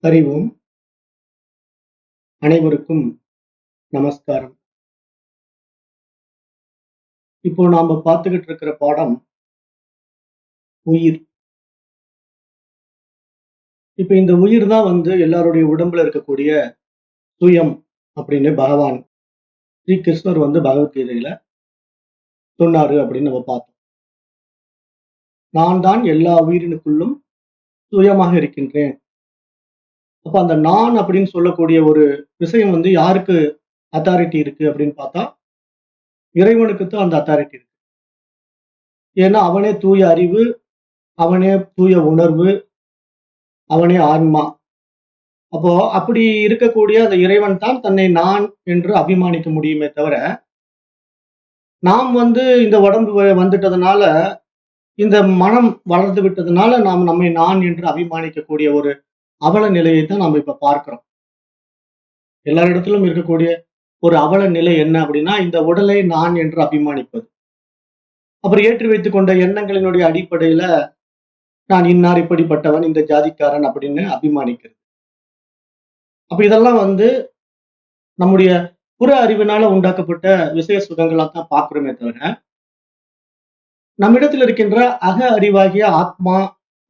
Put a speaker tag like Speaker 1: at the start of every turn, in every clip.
Speaker 1: அறிவோம். அனைவருக்கும் நமஸ்காரம். இப்போ நாம பார்த்துக்கிட்டு இருக்கிற பாடம் உயிர். இப்ப இந்த உயிர் தான் எல்லாருடைய உடம்புல இருக்கக்கூடிய சுயம் அப்படின்னு பகவான் ஸ்ரீ கிருஷ்ணர் பகவத்கீதையில சொன்னாரு அப்படின்னு நம்ம பார்த்தோம். நான் தான் எல்லா உயிரினுக்குள்ளும் சுயமாக இருக்கின்றேன். அப்ப அந்த நான் அப்படின்னு சொல்லக்கூடிய ஒரு விஷயம் யாருக்கு அத்தாரிட்டி இருக்கு அப்படின்னு பார்த்தா இறைவனுக்கு தான் அந்த அத்தாரிட்டி இருக்கு. ஏன்னா அவனே தூய அறிவு, அவனே தூய உணர்வு, அவனே ஆன்மா. அப்போ அப்படி இருக்கக்கூடிய அந்த இறைவன் தான் தன்னை நான் என்று அபிமானிக்க முடியுமே தவிர, நாம் இந்த உடம்பு வந்துட்டதுனால, இந்த மனம் வளர்ந்து விட்டதுனால நாம் நம்மை நான் என்று அபிமானிக்கக்கூடிய ஒரு அவல நிலையை தான் நாம் இப்ப பார்க்கிறோம். எல்லாரிடத்திலும் இருக்கக்கூடிய ஒரு அவல நிலை என்ன அப்படின்னா, இந்த உடலை நான் என்று அபிமானிப்பது. அப்புறம் ஏற்றி வைத்துக் கொண்ட எண்ணங்களினுடைய அடிப்படையில நான் இன்னார் இப்படிப்பட்டவன், இந்த ஜாதிக்காரன் அப்படின்னு அபிமானிக்கிறது. அப்ப இதெல்லாம் நம்முடைய புற அறிவினால உண்டாக்கப்பட்ட விஷய சுகங்களா தான் பார்க்கிறோமே தவிர, நம்மிடத்தில் இருக்கின்ற அக அறிவாகிய ஆத்மா,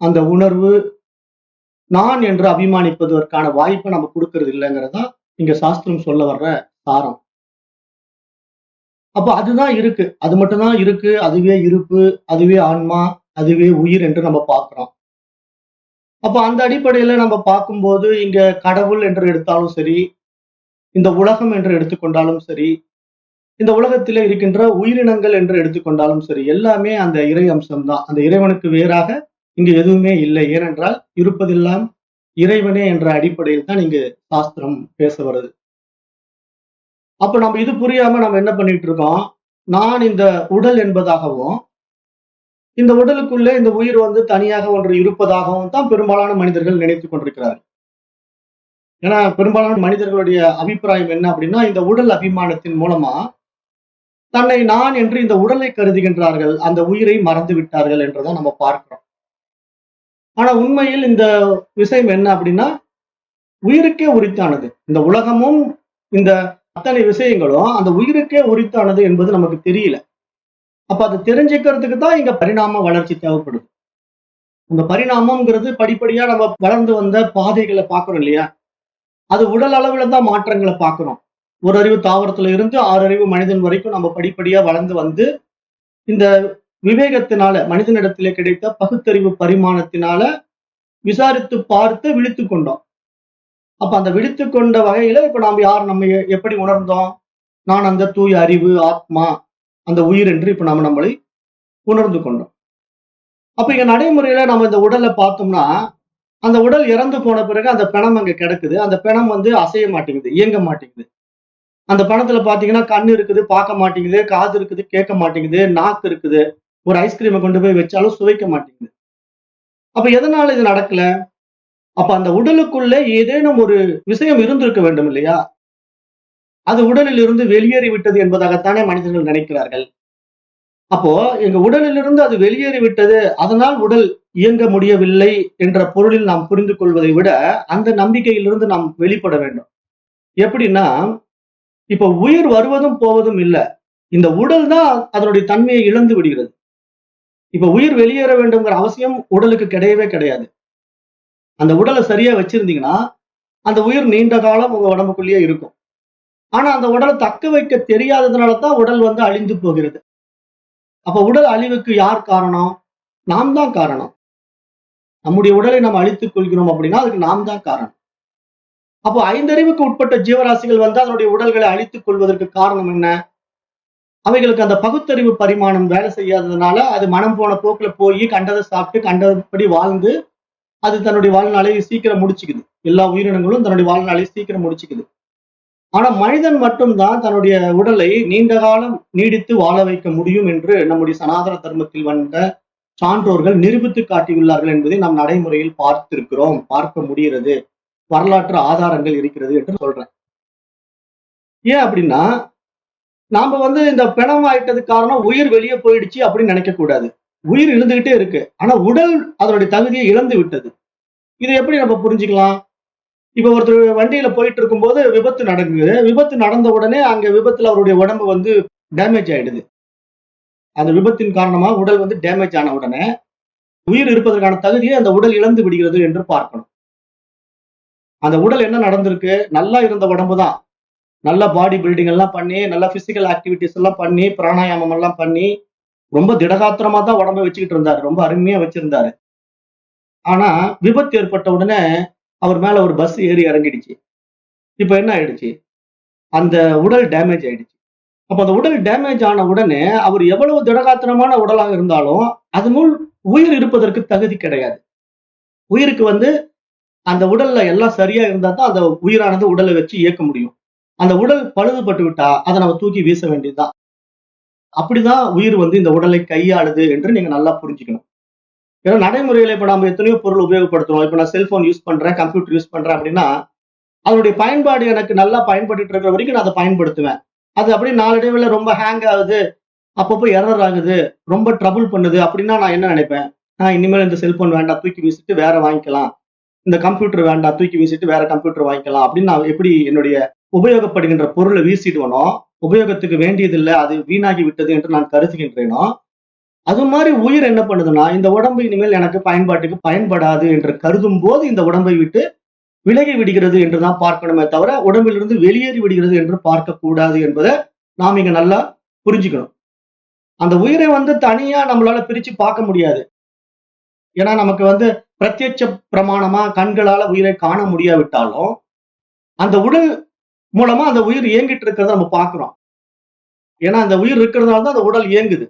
Speaker 1: அந்த உணர்வு, நான் என்று அபிமானிப்பதற்கான வாய்ப்பை நம்ம கொடுக்கறது இல்லைங்கிறதா இங்க சாஸ்திரம் சொல்ல வர்ற சாரம். அப்ப அதுதான் இருக்கு, அது மட்டும்தான் இருக்கு, அதுவே இருப்பு, அதுவே ஆன்மா, அதுவே உயிர் என்று நம்ம பார்க்கிறோம். அப்ப அந்த அடிப்படையில நம்ம பார்க்கும்போது இங்க கடவுள் என்று எடுத்தாலும் சரி, இந்த உலகம் என்று எடுத்துக்கொண்டாலும் சரி, இந்த உலகத்திலே இருக்கின்ற உயிரினங்கள் என்று எடுத்துக்கொண்டாலும் சரி, எல்லாமே அந்த இறை அம்சம் தான். அந்த இறைவனுக்கு வேறாக இங்கு எதுவுமே இல்லை. ஏனென்றால் இருப்பதெல்லாம் இறைவனே என்ற அடிப்படையில் தான் இங்கு சாஸ்திரம் பேச வருது. அப்ப நம்ம இது புரியாம நம்ம என்ன பண்ணிட்டு இருக்கோம், நான் இந்த உடல் என்பதாகவும், இந்த உடலுக்குள்ளே இந்த உயிர் தனியாக ஒன்று இருப்பதாகவும் தான் பெரும்பாலான மனிதர்கள் நினைத்துக் கொண்டிருக்கிறார்கள். ஏன்னா பெரும்பாலான மனிதர்களுடைய அபிப்பிராயம் என்ன அப்படின்னா, இந்த உடல் அபிமானத்தின் மூலமா தன்னை நான் என்று இந்த உடலை கருதுகின்றார்கள், அந்த உயிரை மறந்து விட்டார்கள் என்றுதான் நம்ம பார்க்கிறோம். ஆனா உண்மையில் இந்த விஷயம் என்ன அப்படின்னா, உயிருக்கே உரித்தானது. இந்த உலகமும் இந்த அத்தனை விஷயங்களும் அந்த உயிருக்கே உரித்தானது என்பது நமக்கு தெரியல. அப்ப அதை தெரிஞ்சுக்கிறதுக்கு தான் இங்க பரிணாம வளர்ச்சி தேவைப்படுது. அந்த பரிணாமம்ங்கிறது படிப்படியா நம்ம வளர்ந்து வந்த பாதைகளை பார்க்கிறோம் இல்லையா? அது உடல் அளவுல தான் மாற்றங்களை பார்க்கிறோம். ஒரு அறிவு தாவரத்துல இருந்து 6 அறிவு மனிதன் வரைக்கும் நம்ம படிப்படியா வளர்ந்து இந்த விவேகத்தினால, மனிதனிடத்திலே கிடைத்த பகுத்தறிவு பரிமாணத்தினால விசாரித்து பார்த்து விழித்துக் கொண்டோம். அப்ப அந்த விழித்துக் கொண்ட வகையில இப்ப நாம் யார், நம்ம எப்படி உணர்ந்தோம்? நான் அந்த தூய அறிவு, ஆத்மா, அந்த உயிர் என்று இப்ப நம்ம நம்மளை உணர்ந்து கொண்டோம். அப்ப இங்க நடைமுறையில நம்ம இந்த உடலை பார்த்தோம்னா, அந்த உடல் இறந்து போன பிறகு அந்த பிணம் அங்க கிடக்குது. அந்த பிணம் அசைய மாட்டேங்குது, இயங்க மாட்டேங்குது. அந்த பணத்துல பாத்தீங்கன்னா கண்ணு இருக்குது, பார்க்க மாட்டேங்குது, காது இருக்குது, கேட்க மாட்டேங்குது, நாக்கு இருக்குது. ஒரு ஐஸ்கிரீமை கொண்டு போய் வச்சாலும் சுவைக்க மாட்டேங்குது. அப்ப எதனால இது நடக்கல? அப்ப அந்த உடலுக்குள்ள ஏதேனும் ஒரு விஷயம் இருந்திருக்க வேண்டும் இல்லையா? அது உடலில் இருந்து வெளியேறி விட்டது என்பதாகத்தானே மனிதர்கள் நினைக்கிறார்கள். அப்போ எங்க உடலிலிருந்து அது வெளியேறி விட்டது, அதனால் உடல் இயங்க முடியவில்லை என்ற பொருளில் நாம் புரிந்து கொள்வதை விட, அந்த நம்பிக்கையிலிருந்து நாம் வெளிப்பட வேண்டும். எப்படின்னா, இப்ப உயிர் வருவதும் போவதும் இல்ல. இந்த உடல் தான் அதனுடைய தன்மையை இழந்து விடுகிறது. இப்ப உயிர் வெளியேற வேண்டும்ங்கிற அவசியம் உடலுக்கு கிடையவே கிடையாது. அந்த உடலை சரியா வச்சிருந்தீங்கன்னா, அந்த உயிர் நீண்ட காலம் உங்க உடம்புக்குள்ளேயே இருக்கும். ஆனா அந்த உடலை தக்க வைக்க தெரியாததுனால தான் உடல் அழிந்து போகிறது. அப்ப உடல் அழிவுக்கு யார் காரணம்? நாம் தான் காரணம். நம்முடைய உடலை நாம் அழித்துக் கொள்கிறோம் அப்படின்னா அதுக்கு நாம் தான் காரணம். அப்போ 5 அறிவுக்கு உட்பட்ட ஜீவராசிகள் அதனுடைய உடல்களை அழித்துக் கொள்வதற்கு காரணம் என்ன? அவைகளுக்கு அந்த பகுத்தறிவு பரிமாணம் வேலை செய்யாததுனால அது மனம் போன போக்குல போய் கண்டதை சாப்பிட்டு கண்டபடி வாழ்ந்து அது தன்னுடைய வாழ்நாளை சீக்கிரம் முடிச்சுக்குது. எல்லா உயிரினங்களும் தன்னுடைய வாழ்நாளை சீக்கிரம் முடிச்சுக்குது. ஆனா மனிதன் மட்டும்தான் தன்னுடைய உடலை நீண்ட காலம் நீடித்து வாழ வைக்க முடியும் என்று நம்முடைய சனாதன தர்மத்தில் வந்த சான்றோர்கள் நிரூபித்து காட்டியுள்ளார்கள் என்பதை நாம் நடைமுறையில் பார்த்திருக்கிறோம், பார்க்க முடிகிறது, வரலாற்று ஆதாரங்கள் இருக்கிறது என்று சொல்றேன். ஏன் அப்படின்னா, நாம இந்த பிணம் ஆயிட்டதுக்கு காரணம் உயிர் வெளியே போயிடுச்சு அப்படின்னு நினைக்க கூடாது. உயிர் இருந்துகிட்டே இருக்கு. ஆனா உடல் அதனுடைய தகுதியை இழந்து விட்டது. இதை எப்படி நம்ம புரிஞ்சுக்கலாம்? இப்ப ஒருத்தர் வண்டியில போயிட்டு இருக்கும்போது விபத்து நடக்குது. விபத்து நடந்த உடனே அங்க விபத்துல அவருடைய உடம்பு வந்து டேமேஜ் ஆயிடுது. அந்த விபத்தின் காரணமா உடல் வந்து டேமேஜ் ஆன உடனே, உயிர் இருப்பதற்கான தகுதியை அந்த உடல் இழந்து விடுகிறது என்று பார்க்கணும். அந்த உடல் என்ன நடந்திருக்கு? நல்லா இருந்த உடம்பு தான். நல்லா பாடி பில்டிங் எல்லாம் பண்ணி, நல்லா பிசிக்கல் ஆக்டிவிட்டீஸ் எல்லாம் பண்ணி, பிராணாயாமம் எல்லாம் பண்ணி, ரொம்ப திடகாத்திரமா தான் உடம்ப வச்சுக்கிட்டு இருந்தாரு. ரொம்ப அருமையா வச்சிருந்தாரு. ஆனா, விபத்து ஏற்பட்ட உடனே அவர் மேல ஒரு பஸ் ஏறி இறங்கிடுச்சு. இப்ப என்ன ஆயிடுச்சு? அந்த உடல் டேமேஜ் ஆயிடுச்சு. அப்ப அந்த உடல் டேமேஜ் ஆன உடனே, அவர் எவ்வளவு திடகாத்திரமான உடலாக இருந்தாலும், அதனுள் உயிர் இருப்பதற்கு தகுதி கிடையாது. உயிருக்கு வந்து அந்த உடல்ல எல்லாம் சரியா இருந்தா தான் அந்த உயிரானது உடலை வச்சு இயக்க முடியும். அந்த உடல் பழுதுபட்டு விட்டா, அத நம்ம தூக்கி வீச வேண்டியது தான். அப்படிதான் உயிர் வந்து இந்த உடலை கையாளுது என்று நீங்க நல்லா புரிஞ்சுக்கணும். ஏன்னா நடைமுறையில இப்ப நம்ம எத்தனையோ பொருள் உபயோகப்படுத்துறோம். இப்ப நான் செல்போன் யூஸ் பண்றேன், கம்ப்யூட்டர் யூஸ் பண்றேன் அப்படின்னா, அதனுடைய பயன்பாடு எனக்கு நல்லா பயன்பட்டுட்டு இருக்கிற வரைக்கும் நான் அத பயன்படுத்துவேன். அது அப்படியே நாளடைவுல ரொம்ப ஹேங் ஆகுது, அப்பப்போ எரர் ஆகுது, ரொம்ப ட்ரபுள் பண்ணுது அப்படின்னா நான் என்ன நினைப்பேன்? இனிமேல் இந்த செல்போன் வேண்டாம், தூக்கி வீசிட்டு வேற வாங்கிக்கலாம். இந்த கம்ப்யூட்டர் வேண்டாம், தூக்கி வீசிட்டு வேற கம்ப்யூட்டர் வாங்கிக்கலாம் அப்படின்னு நான் எப்படி என்னுடைய உபயோகப்படுகின்ற பொருளை வீசிடுவனோ, உபயோகத்துக்கு வேண்டியதில்ல, அது வீணாகி விட்டது என்று நான் கருதுகின்றேனோ, அது மாரி உயிர் என்ன பண்ணுதுன்னா, இந்த உடம்பு இனிமேல் எனக்கு பயன்பாட்டுக்கு பயன்படாது என்று கருதும்போது இந்த உடம்பை விட்டு விலகி விடுகிறது என்று தான் பார்க்கணுமே தவிர, உடம்பிலிருந்து வெளியேறி விடுகிறது என்று பார்க்கக்கூடாது என்பத நாம் இங்க நல்லா புரிஞ்சுக்கணும். அந்த உயிரை வந்து தனியா நம்மளால பிரிச்சு பார்க்க முடியாது. ஏன்னா நமக்கு வந்து பிரத்யட்ச பிரமாணமா கண்களால உயிரை காண முடியாவிட்டாலும், அந்த உடல் மூலமா அந்த உயிர் இயங்கிட்டு இருக்கிறத நம்ம பார்க்கிறோம். ஏன்னா அந்த உயிர் இருக்கிறதுனால தான் அந்த உடல் இயங்குது.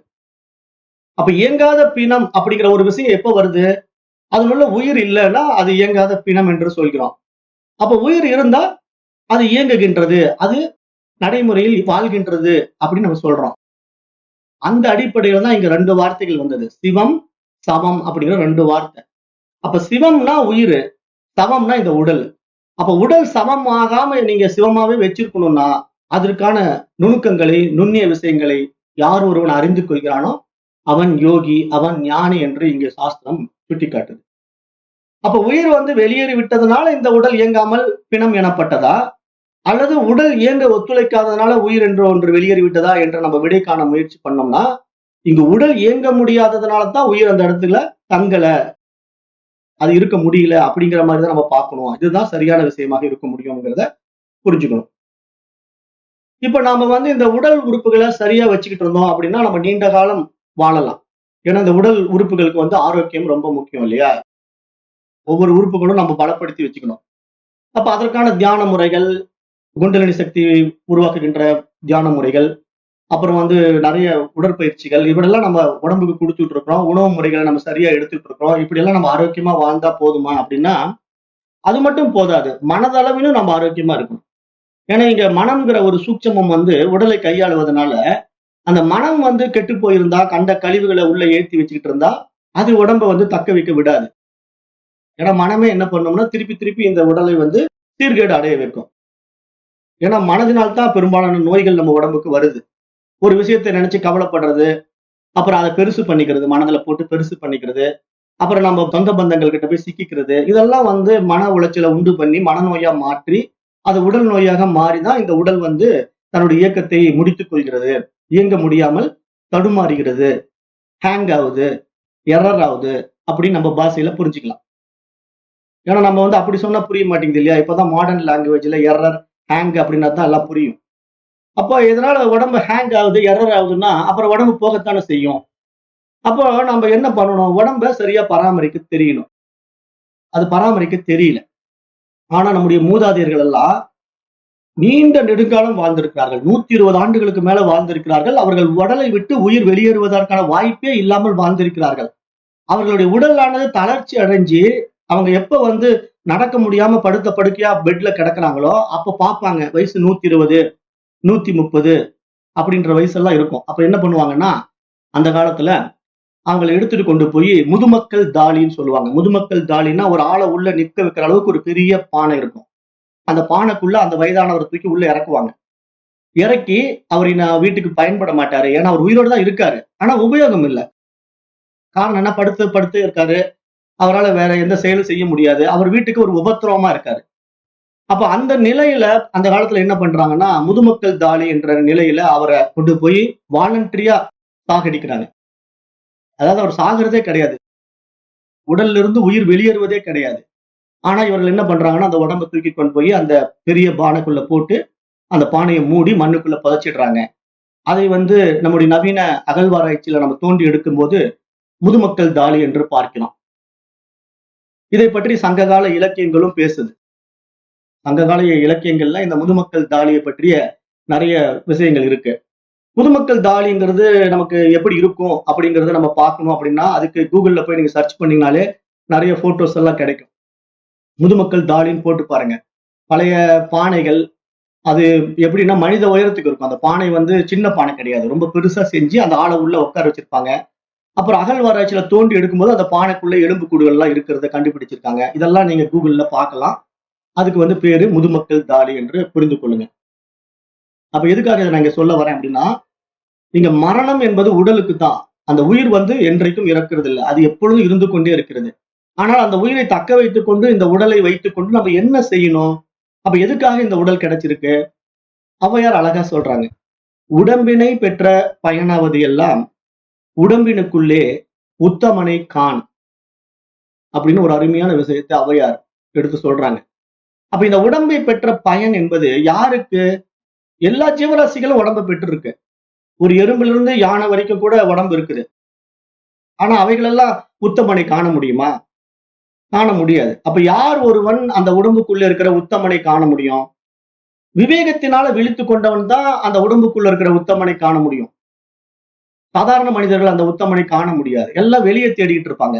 Speaker 1: அப்ப இயங்காத பிணம் அப்படிங்கிற ஒரு விஷயம் எப்ப வருது? அதனுள்ள உயிர் இல்லன்னா அது இயங்காத பிணம் என்று சொல்கிறோம். அப்ப உயிர் இருந்தா அது இயங்குகின்றது. அது நடைமுறையில் வாழ்கின்றது அப்படின்னு நம்ம சொல்றோம். அந்த அடிப்படையில தான் இங்க 2 வார்த்தைகள் வந்தது. சிவம், சவம் அப்படிங்கிற 2 வார்த்தை. அப்ப சிவம்னா உயிரு, சவம்னா இந்த உடல். அப்ப உடல் சமம் ஆகாம நீங்க சிவமாவே வச்சிருக்கணும்னா, அதற்கான நுணுக்கங்களை, நுண்ணிய விஷயங்களை யார் ஒருவன் அறிந்து கொள்கிறானோ, அவன் யோகி, அவன் ஞானி என்று இங்கே சாஸ்திரம் சுட்டிக்காட்டுது. அப்ப உயிர் வந்து வெளியேறி விட்டதனால இந்த உடல் இயங்காமல் பிணம் எனப்பட்டதா? அல்லது உடல் இயங்க ஒத்துழைக்காததுனால உயிர் என்று ஒன்று வெளியேறி விட்டதா என்று நம்ம விடை காண முயற்சி பண்ணோம்னா, இங்கு உடல் இயங்க முடியாததுனால தான் உயிர் அந்த இடத்துல தங்கல. அது இருக்க முடியல அப்படிங்கிற மாதிரி தான் நம்ம பார்க்கணும். இதுதான் சரியான விஷயமாக இருக்க முடியும்ங்கிறத புரிஞ்சுக்கணும். இப்ப நாம வந்து இந்த உடல் உறுப்புகள சரியா வச்சுக்கிட்டு இருந்தோம் அப்படின்னா, நம்ம நீண்ட காலம் வாழலாம். ஏன்னா இந்த உடல் உறுப்புகளுக்கு வந்து ஆரோக்கியம் ரொம்ப முக்கியம் இல்லையா? ஒவ்வொரு உறுப்புகளும் நம்ம பலப்படுத்தி வச்சுக்கணும். அப்ப அதற்கான தியான முறைகள், குண்டலினி சக்தியை உருவாக்குகின்ற தியான முறைகள், அப்புறம் வந்து நெறைய உடற்பயிற்சிகள் இப்படியெல்லாம் நம்ம உடம்புக்கு குடுத்துட்டு இருக்கிறோம். உணவு முறைகள நம்ம சரியா எடுத்துட்டு இருக்கிறோம். இப்படியெல்லாம் நம்ம ஆரோக்கியமா வாழ்ந்தா போதுமா அப்படின்னா, அது மட்டும் போதாது. மனதளவிலும் நம்ம ஆரோக்கியமா இருக்கணும். ஏன்னா இங்க மனம்ங்கிற ஒரு சூட்சுமம் வந்து உடலை கையாளுவதனால, அந்த மனம் வந்து கெட்டுப் போயிருந்தா, கண்ட கழிவுகள உள்ள ஏத்தி வச்சுக்கிட்டு இருந்தா, அது உடம்ப வந்து தக்க வைக்க விடாது. ஏன்னா மனமே என்ன பண்ணும்னா, திருப்பி திருப்பி இந்த உடலை வந்து சீர்கேடு அடைய வைக்கும். ஏன்னா மனதினால் தான் பெரும்பாலான நோய்கள் நம்ம உடம்புக்கு வருது. ஒரு விஷயத்த நினைச்சு கவலைப்படுறது, அப்புறம் அத பெருசு பண்ணிக்கிறது, மனதுல போட்டு பெருசு பண்ணிக்கிறது. அப்புறம் நம்ம சொந்த பந்தங்கள் கிட்ட போய் சிக்கிக்கிறது. இதெல்லாம் வந்து மன உளைச்சல உண்டு பண்ணி, மனநோயா மாற்றி, அது உடல் நோயாக மாறி தான் இந்த உடல் வந்து தன்னுடைய இயக்கத்தை முடித்துக் கொள்கிறது. இயங்க முடியாமல் தடுமாறுகிறது, ஹேங் ஆவுது, எரர் ஆவுது அப்படின்னு நம்ம பாஷையில புரிஞ்சுக்கலாம். ஏன்னா நம்ம வந்து அப்படி சொன்னா புரிய மாட்டேங்குது இல்லையா? இப்பதான் மாடர்ன் லாங்குவேஜ்ல எரர், ஹேங் அப்படின்னா தான் எல்லாம் புரியும். அப்போ இதனால உடம்பு ஹேங் ஆகுது, எரர் ஆகுதுன்னா, அப்புறம் உடம்பு போகத்தானே செய்யும். அப்போ நம்ம என்ன பண்ணணும்? உடம்ப சரியா பராமரிக்க தெரியணும். அது பராமரிக்க தெரியல. ஆனா நம்முடைய மூதாதையர்கள் எல்லாம் நீண்ட நெடுங்காலம் வாழ்ந்திருக்கிறார்கள். 120 ஆண்டுகளுக்கு மேல வாழ்ந்திருக்கிறார்கள். அவர்கள் உடலை விட்டு உயிர் வெளியேறுவதற்கான வாய்ப்பே இல்லாமல் வாழ்ந்திருக்கிறார்கள். அவர்களுடைய உடலானது தளர்ச்சி அடைஞ்சு, அவங்க எப்ப வந்து நடக்க முடியாம படுத்த படுக்கையா பெட்ல கிடக்குறாங்களோ, அப்ப பார்ப்பாங்க. வயசு 120, 130 அப்படின்ற வயசெல்லாம் இருக்கும். அப்ப என்ன பண்ணுவாங்கன்னா, அந்த காலத்துல அவங்கள எடுத்துட்டு கொண்டு போய் முதுமக்கள் தாழின்னு சொல்லுவாங்க. முதுமக்கள் தாழின்னா ஒரு ஆள உள்ள நிக்க வைக்கிற அளவுக்கு ஒரு பெரிய பானை இருக்கும். அந்த பானைக்குள்ள அந்த வயதானவர தூக்கி உள்ள இறக்குவாங்க. இறக்கி அவர் வீட்டுக்கு பயன்பட மாட்டாரு. ஏன்னா அவர் உயிரோட தான் இருக்காரு. ஆனா உபயோகம் இல்ல. காரணம் என்ன? படுத்து படுத்து இருக்காரு. அவரால வேற எந்த செயலும் செய்ய முடியாது. அவர் வீட்டுக்கு ஒரு உபத்திரவமா இருக்காரு. அப்ப அந்த நிலையில அந்த காலத்துல என்ன பண்றாங்கன்னா, முதுமக்கள் தாலி என்ற நிலையில அவர கொண்டு போய் வாலண்டரியா சாகடிக்கிறாங்க. அதாவது அவர் சாகுறதே கிடையாது. உடல்ல இருந்து உயிர் வெளியேறுவதே கிடையாது. ஆனா இவர்கள் என்ன பண்றாங்கன்னா, அந்த உடம்ப தூக்கி கொண்டு போய் அந்த பெரிய பானைக்குள்ள போட்டு, அந்த பானைய மூடி மண்ணுக்குள்ள புதைச்சிடுறாங்க. அதை நம்முடைய நவீன அகழ்வாராய்ச்சியில நம்ம தோண்டி எடுக்கும்போது, முதுமக்கள் தாலி என்று பார்க்கிறோம். இதை பற்றி சங்ககால இலக்கியங்களும் பேசுது. சங்ககால இலக்கியங்கள்ல இந்த முதுமக்கள் தாலியை பற்றிய நெறைய விஷயங்கள் இருக்கு. முதுமக்கள் தாலிங்கிறது நமக்கு எப்படி இருக்கும் அப்படிங்கிறத நம்ம பார்க்கணும் அப்படின்னா, அதுக்கு Googleல போய் நீங்க சர்ச் பண்ணீங்கனாலே நெறைய ஃபோட்டோஸ் எல்லாம் கிடைக்கும். முதுமக்கள் தாலின்னு போட்டு பாருங்க. பழைய பானைகள், அது எப்படின்னா மனித உயரத்துக்கு இருக்கும். அந்த பானை சின்ன பானை கிடையாது. ரொம்ப பெருசா செஞ்சு அந்த ஆள உள்ள உட்கார வச்சிருப்பாங்க. அப்புறம் அகழ்வாராய்ச்சியில தோண்டி எடுக்கும்போது அந்த பானைக்குள்ள எலும்புக்கூடுகள் எல்லாம் இருக்கிறத கண்டுபிடிச்சிருக்காங்க. இதெல்லாம் நீங்க Googleல பார்க்கலாம். அதுக்கு பேரு முதுமக்கள் தாலி என்று புரிந்து கொள்ளுங்க. அப்ப எதுக்காக இத நான் இங்க சொல்ல வரேன் அப்படின்னா, நீங்க மரணம் என்பது உடலுக்கு தான். அந்த உயிர் என்றைக்கும் இறக்கிறது இல்ல. அது எப்பொழுதும் இருந்து கொண்டே இருக்கிறது. ஆனால் அந்த உயிரை தக்க வைத்துக் கொண்டு இந்த உடலை வைத்துக் கொண்டு நம்ம என்ன செய்யணும்? அப்ப எதுக்காக இந்த உடல் கிடைச்சிருக்கு? ஔவையார் அழகா சொல்றாங்க. உடம்பினை பெற்ற பயனாவது எல்லாம் உடம்பினுக்குள்ளே உத்தமனை காண் அப்படின்னு ஒரு அருமையான விஷயத்தை ஔவையார் எடுத்து சொல்றாங்க. அப்ப இந்த உடம்பை பெற்ற பயன் என்பது யாருக்கு? எல்லா ஜீவராசிகளும் உடம்பை பெற்றிருக்கு. ஒரு எறும்புல இருந்து யானை வரைக்கும் கூட உடம்பு இருக்குது. ஆனா அவைகளெல்லாம் உத்தமனை காண முடியுமா? காண முடியாது. அப்ப யார் ஒருவன் அந்த உடம்புக்குள்ள இருக்கிற உத்தமனை காண முடியும்? விவேகத்தினால விழித்துக் கொண்டவன் தான் அந்த உடம்புக்குள்ள இருக்கிற உத்தமனை காண முடியும். சாதாரண மனிதர்கள் அந்த உத்தமனை காண முடியாது. எல்லாம் வெளியே தேடிட்டு இருப்பாங்க.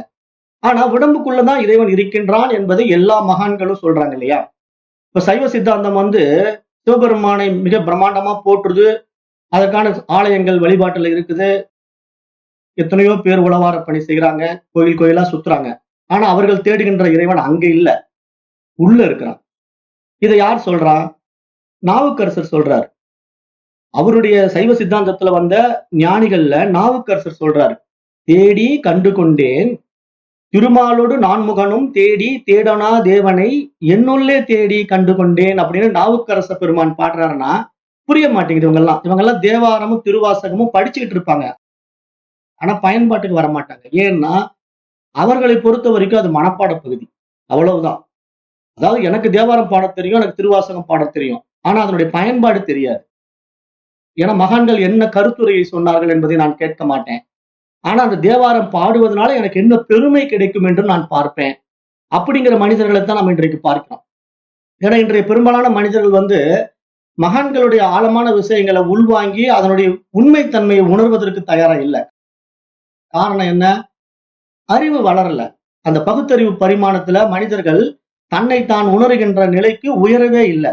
Speaker 1: ஆனா உடம்புக்குள்ளதான் இறைவன் இருக்கின்றான் என்பதை எல்லா மகான்களும் சொல்றாங்க இல்லையா? இப்ப சைவ சித்தாந்தம் சிவபெருமானை மிக பிரம்மாண்டமா போற்றுது. அதற்கான ஆலயங்கள் வழிபாட்டுல இருக்குது. எத்தனையோ பேர் உழவார பணி செய்யறாங்க. கோயில் கோயிலா சுத்துறாங்க. ஆனா அவர்கள் தேடுகின்ற இறைவன் அங்க இல்ல. உள்ள இருக்கிறான். இதை யார் சொல்றா? நாவுக்கரசர் சொல்றார். அவருடைய சைவ சித்தாந்தத்துல வந்த ஞானிகள்ல நாவுக்கரசர் சொல்றாரு. தேடி கண்டு கொண்டேன் திருமாலோடு நான்முகனும் தேடி தேடனா தேவனை என்னுள்ளே தேடி கண்டு கொண்டேன் அப்படின்னு நாவுக்கரச பெருமான் பாடுறாருன்னா புரிய மாட்டேங்குது. இவங்கெல்லாம் தேவாரமும் திருவாசகமும் படிச்சுக்கிட்டு இருப்பாங்க. ஆனா பயன்பாட்டுக்கு வர மாட்டாங்க. ஏன்னா அவர்களை பொறுத்த வரைக்கும் அது மனப்பாட பகுதி. அவ்வளவுதான். அதாவது எனக்கு தேவாரம் பாட தெரியும், எனக்கு திருவாசகம் பாட தெரியும். ஆனா அதனுடைய பயன்பாடு தெரியாது. ஏன்னா மகான்கள் என்ன கருத்துரையை சொன்னார்கள் என்பதை நான் கேட்க மாட்டேன். ஆனா அந்த தேவாரம் பாடுவதனால எனக்கு என்ன பெருமை கிடைக்கும் என்று நான் பார்ப்பேன். அப்படிங்கிற மனிதர்களை தான் நம்ம இன்றைக்கு பார்க்கிறோம். ஏன்னா இன்றைய பெரும்பாலான மனிதர்கள் மகான்களுடைய ஆழமான விஷயங்களை உள்வாங்கி அதனுடைய உண்மைத்தன்மையை உணர்வதற்கு தயாரா இல்லை. காரணம் என்ன? அறிவு வளரல. அந்த பகுத்தறிவு பரிமாணத்துல மனிதர்கள் தன்னை தான் உணர்கின்ற நிலைக்கு உயரவே இல்லை.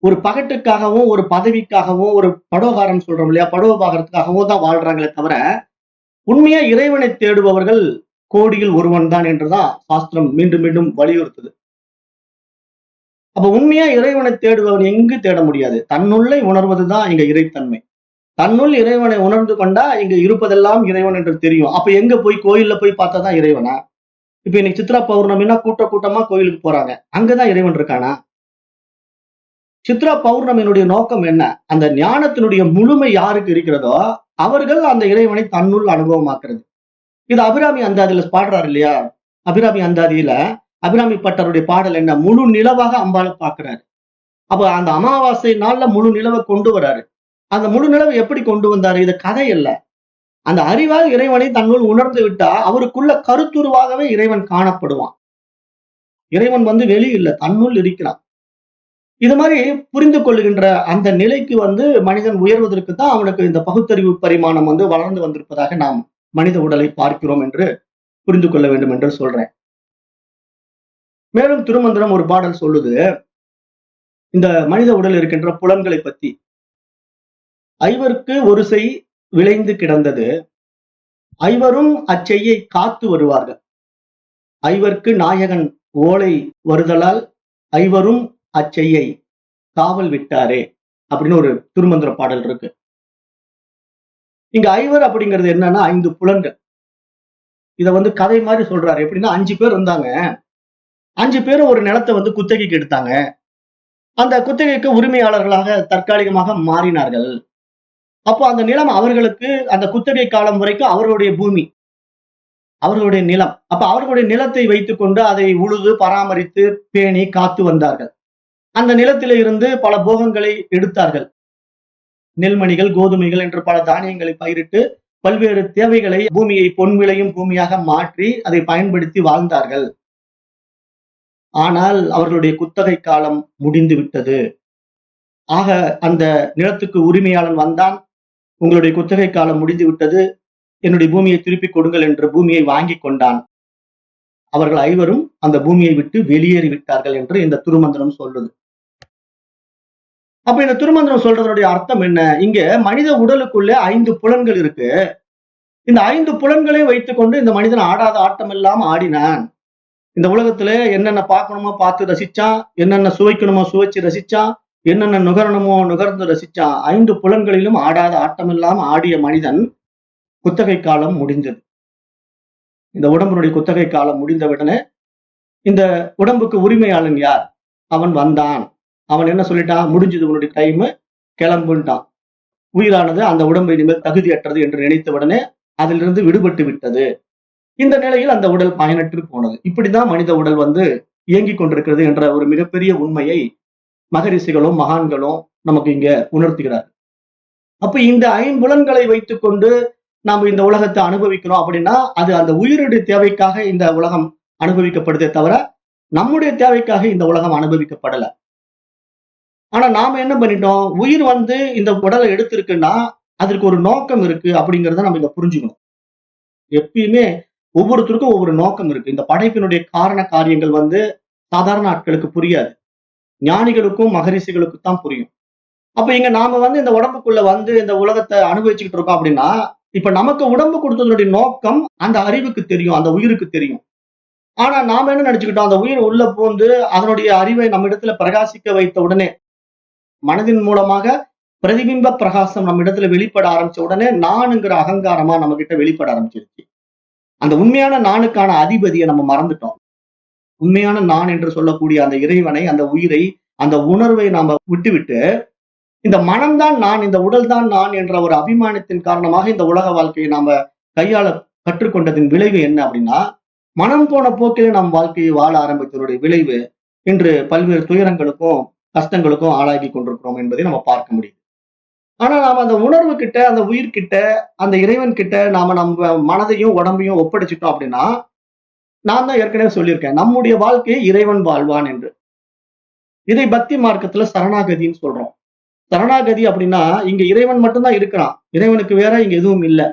Speaker 1: ஒரு பகட்டுக்காகவும் ஒரு பதவிக்காகவும் ஒரு படோகாரம் சொல்றோம் இல்லையா, படோபாகரத்துக்காகவும் தான் வாழ்றாங்களே தவிர உண்மையா இறைவனை தேடுபவர்கள் கோடியில் ஒருவன் தான் என்றுதான் சாஸ்திரம் மீண்டும் மீண்டும் வலியுறுத்துது. அப்ப உண்மையா இறைவனை தேடுபவன் எங்கு தேட முடியாது. தன்னுள்ளே உணர்வதுதான் இங்க இறைத்தன்மை. தன்னுள் இறைவனை உணர்ந்து கொண்டா இங்க இருப்பதெல்லாம் இறைவன் என்று தெரியும். அப்ப எங்க போய் கோயில்ல போய் பார்த்தாதான் இறைவனா? இப்ப இன்னைக்கு சித்ரா பௌர்ணமினா கூட்டமா கோயிலுக்கு போறாங்க. அங்கதான் இறைவன் இருக்கானா? சித்ரா பௌர்ணமியினுடைய நோக்கம் என்ன? அந்த ஞானத்தினுடைய முழுமை யாருக்கு இருக்கிறதோ அவர்கள் அந்த இறைவனை தன்னுள் அனுபவமாக்குறது. இது அபிராமி அந்தாதியில பாடுறாரு இல்லையா? அபிராமி அந்தாதியில அபிராமி பட்டருடைய பாடல் என்ன? முழு நிலவாக அம்பாளை பார்க்கிறாரு. அப்ப அந்த அமாவாசை நாள்ல முழு நிலவை கொண்டு வராரு. அந்த முழு நிலவை எப்படி கொண்டு வந்தாரு? இது கதை இல்ல. அந்த அறிவால் இறைவனை தன்னுள் உணர்ந்து விட்டா அவருக்குள்ள கருத்துருவாகவே இறைவன் காணப்படுவான். இறைவன் வெளி இல்ல, தன்னுள் இருக்கிறான். இது மாதிரி புரிந்து கொள்ளுகின்ற அந்த நிலைக்கு மனிதன் உயர்வதற்கு தான் அவனுக்கு இந்த பகுத்தறிவு பரிமாணம் வளர்ந்து வந்திருப்பதாக நாம் மனித உடலை பார்க்கிறோம் என்று புரிந்து கொள்ள வேண்டும் என்று சொல்றேன். மேலும் திருமந்திரம் ஒரு பாடல் சொல்லுது, இந்த மனித உடல் இருக்கின்ற புலன்களை பத்தி. ஐவருக்கு ஒரு செய் விளைந்து கிடந்தது, ஐவரும் அச்செய்யை காத்து வருவார்கள். ஐவர்க்கு நாயகன் ஓலை வருதலால் ஐவரும் அச்செய்யை காவல் விட்டாரே அப்படின்னு ஒரு திருமந்திர பாடல் இருக்கு. இங்க ஐவர் அப்படிங்கிறது என்னன்னா 5 புலன்கள். இத கதை மாதிரி சொல்றாரு. எப்படின்னா 5 பேர் இருந்தாங்க. 5 பேரும் ஒரு நிலத்தை குத்தகைக்கு எடுத்தாங்க. அந்த குத்தகைக்கு உரிமையாளர்களாக தற்காலிகமாக மாறினார்கள். அப்போ அந்த நிலம் அவர்களுக்கு அந்த குத்தகை காலம் வரைக்கும் அவர்களுடைய பூமி, அவர்களுடைய நிலம். அப்ப அவர்களுடைய நிலத்தை வைத்துக் கொண்டு அதை உழுது பராமரித்து பேணி காத்து வந்தார்கள். அந்த நிலத்திலே இருந்து பல போகங்களை எடுத்தார்கள். நெல்மணிகள், கோதுமைகள் என்று பல தானியங்களை பயிரிட்டு பல்வேறு தேவைகளை பூமியை பொன் விளையும் பூமியாக மாற்றி அதை பயன்படுத்தி வாழ்ந்தார்கள். ஆனால் அவர்களுடைய குத்தகை காலம் முடிந்து விட்டது. ஆக அந்த நிலத்துக்கு உரிமையாளன் வந்தான். உங்களுடைய குத்தகை காலம் முடிந்து விட்டது, என்னுடைய பூமியை திருப்பிக் கொடுங்கள் என்று பூமியை வாங்கிக் கொண்டான். அவர்கள் ஐவரும் அந்த பூமியை விட்டு வெளியேறி விட்டார்கள் என்று இந்த திருமந்திரம் சொல்லுது. அப்ப இந்த திருமந்திரம் சொல்றதனுடைய அர்த்தம் என்ன? இங்க மனித உடலுக்குள்ளே 5 புலன்கள் இருக்கு. இந்த 5 புலன்களையும் வைத்துக் கொண்டு இந்த மனிதன் ஆடாத ஆட்டம் எல்லாம் ஆடினான். இந்த உலகத்துல என்னென்ன பார்க்கணுமோ பார்த்து ரசிச்சான், என்னென்ன சுவைக்கணுமோ சுவைச்சு ரசிச்சான், என்னென்ன நுகரணுமோ நுகர்ந்து ரசிச்சான். 5 புலன்களிலும் ஆடாத ஆட்டம் எல்லாம் ஆடிய மனிதன் குத்தகை காலம் முடிந்தது. இந்த உடம்பினுடைய குத்தகை காலம் முடிந்தவுடனே இந்த உடம்புக்கு உரிமையாளன் யார்? அவன் வந்தான். அவன் என்ன சொல்லிட்டான்? முடிஞ்சது உன்னுடைய டைம், கிளம்புன்ட்டான். உயிரானது அந்த உடம்பை இனிமேல் தகுதியற்றது என்று நினைத்தவுடனே அதிலிருந்து விடுபட்டு விட்டது. இந்த நிலையில் அந்த உடல் பயனற்று போனது. இப்படிதான் மனித உடல் இயங்கிக் கொண்டிருக்கிறது என்ற ஒரு மிகப்பெரிய உண்மையை மகரிஷிகளும் மகான்களும் நமக்கு இங்க உணர்த்துகிறார். அப்ப இந்த 5 புலன்களை வைத்துக் கொண்டு நாம இந்த உலகத்தை அனுபவிக்கிறோம் அப்படின்னா அது அந்த உயிருடைய தேவைக்காக இந்த உலகம் அனுபவிக்கப்படுதே தவிர நம்முடைய தேவைக்காக இந்த உலகம் அனுபவிக்கப்படல. ஆனா நாம என்ன பண்ணிட்டோம்? உயிர் இந்த உடலை எடுத்திருக்குன்னா அதற்கு ஒரு நோக்கம் இருக்கு அப்படிங்கறத நம்ம இங்க புரிஞ்சுக்கணும். எப்பயுமே ஒவ்வொருத்தருக்கும் ஒவ்வொரு நோக்கம் இருக்கு. இந்த படைப்பினுடைய காரண காரியங்கள் சாதாரண ஆட்களுக்கு புரியாது. ஞானிகளுக்கும் மகரிஷிகளுக்கும் தான் புரியும். அப்ப இங்க நாம இந்த உடம்புக்குள்ள இந்த உலகத்தை அனுபவிச்சுக்கிட்டு இருக்கோம் அப்படின்னா, இப்ப நமக்கு உடம்பு கொடுத்ததனுடைய நோக்கம் அந்த அறிவுக்கு தெரியும், அந்த உயிருக்கு தெரியும். ஆனா நாம என்ன நினைச்சுக்கிட்டோம்? அந்த உயிர் உள்ள பூந்து அதனுடைய அறிவை நம்ம இடத்துல பிரகாசிக்க வைத்த உடனே, மனதின் மூலமாக பிரதிபிம்ப பிரகாசம் நம்ம இடத்துல வெளிப்பட ஆரம்பிச்ச உடனே நானுங்கிற அகங்காரமா நம்ம கிட்ட வெளிப்பட ஆரம்பிச்சிருச்சு. அந்த உண்மையான நானுக்கான அதிபதியை நம்ம மறந்துட்டோம். உண்மையான நான் என்று சொல்லக்கூடிய அந்த இறைவனை, அந்த உயிரை, அந்த உணர்வை நாம விட்டுவிட்டு இந்த மனம்தான் நான், இந்த உடல் தான் நான் என்ற ஒரு அபிமானத்தின் காரணமாக இந்த உலக வாழ்க்கையை நாம கையாள கற்றுக்கொண்டதின் விளைவு என்ன அப்படின்னா, மனம் போன போக்கிலே நம் வாழ்க்கையை வாழ ஆரம்பித்ததனுடைய விளைவு இன்று பல்வேறு துயரங்களுக்கும் கஷ்டங்களுக்கும் ஆளாகி கொண்டிருக்கிறோம் என்பதை நம்ம பார்க்க முடியும். ஆனா நாம அந்த உணர்வு கிட்ட, அந்த உயிர்கிட்ட, அந்த இறைவன் கிட்ட நாம நம்ம மனதையும் உடம்பையும் ஒப்படைச்சிட்டோம் அப்படின்னா, நான் தான் ஏற்கனவே சொல்லியிருக்கேன், நம்முடைய வாழ்க்கையை இறைவன் வாழ்வான் என்று. இதை பக்தி மார்க்கத்துல சரணாகதின்னு சொல்றோம். சரணாகதி அப்படின்னா இங்க இறைவன் மட்டும்தான் இருக்கிறான், இறைவனுக்கு வேற இங்க எதுவும் இல்லை.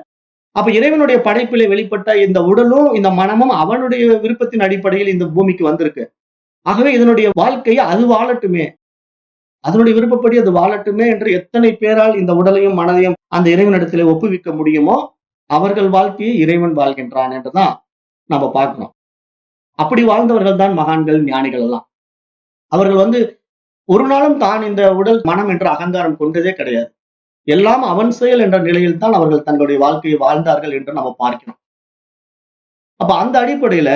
Speaker 1: அப்ப இறைவனுடைய படைப்பிலே வெளிப்பட்ட இந்த உடலும் இந்த மனமும் அவனுடைய விருப்பத்தின் அடிப்படையில் இந்த பூமிக்கு வந்திருக்கு. ஆகவே இதனுடைய வாழ்க்கையை அது வாழட்டுமே, அதனுடைய விருப்பப்படி அது வாழட்டுமே என்று எத்தனை பேரால் இந்த உடலையும் மனதையும் அந்த இறைவனிடத்திலே ஒப்புவிக்க முடியுமோ அவர்கள் வாழ்க்கையை இறைவன் வாழ்கின்றான் என்றுதான் நம்ம பார்க்கணும். அப்படி வாழ்ந்தவர்கள் தான் மகான்கள், ஞானிகள் எல்லாம். அவர்கள் ஒரு நாளும் தான் இந்த உடல் மனம் என்ற அகங்காரம் கொண்டதே கிடையாது. எல்லாம் அவன் செயல் என்ற நிலையில் தான் அவர்கள் தங்களுடைய வாழ்க்கையை வாழ்ந்தார்கள் என்று நம்ம பார்க்கிறோம். அப்ப அந்த அடிப்படையில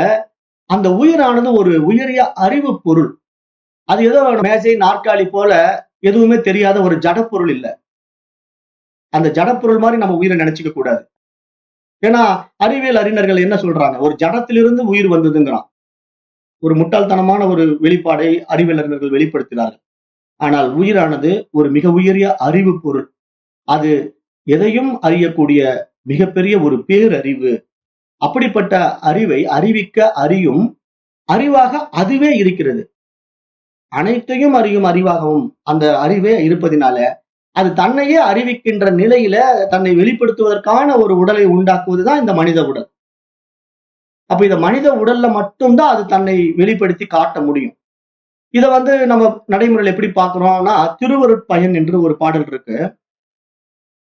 Speaker 1: அந்த உயிரானது ஒரு உயரிய அறிவு பொருள். அது ஏதோ மேஜை நாற்காலி போல எதுவுமே தெரியாத ஒரு ஜடப்பொருள் இல்லை. அந்த ஜடப்பொருள் மாதிரி நம்ம உயிரை நினைச்சுக்க கூடாது. ஏன்னா அறிவியல் அறிஞர்கள் என்ன சொல்றாங்க? ஒரு ஜடத்திலிருந்து உயிர் வந்ததுங்கிறான். ஒரு முட்டாள்தனமான ஒரு வெளிப்பாடை அறிவியல் அறிஞர்கள் வெளிப்படுத்தினார்கள். ஆனால் உயிரானது ஒரு மிக உயரிய அறிவு பொருள். அது எதையும் அறியக்கூடிய மிகப்பெரிய ஒரு பேரறிவு. அப்படிப்பட்ட அறிவை அறிவிக்க அறியும் அறிவாக அதுவே இருக்கிறது. அனைத்தையும் அறியும் அறிவாகவும் அந்த அறிவே இருப்பதினால அது தன்னையே அறிவிக்கின்ற நிலையில தன்னை வெளிப்படுத்துவதற்கான ஒரு உடலை உண்டாக்குவதுதான் இந்த மனித உடல். அப்ப இந்த மனித உடல்ல மட்டும்தான் அது தன்னை வெளிப்படுத்தி காட்ட முடியும். இத நம்ம நடைமுறையில் எப்படி பார்க்கிறோம்னா, திருவருட்பயன் என்று ஒரு பாடல் இருக்கு.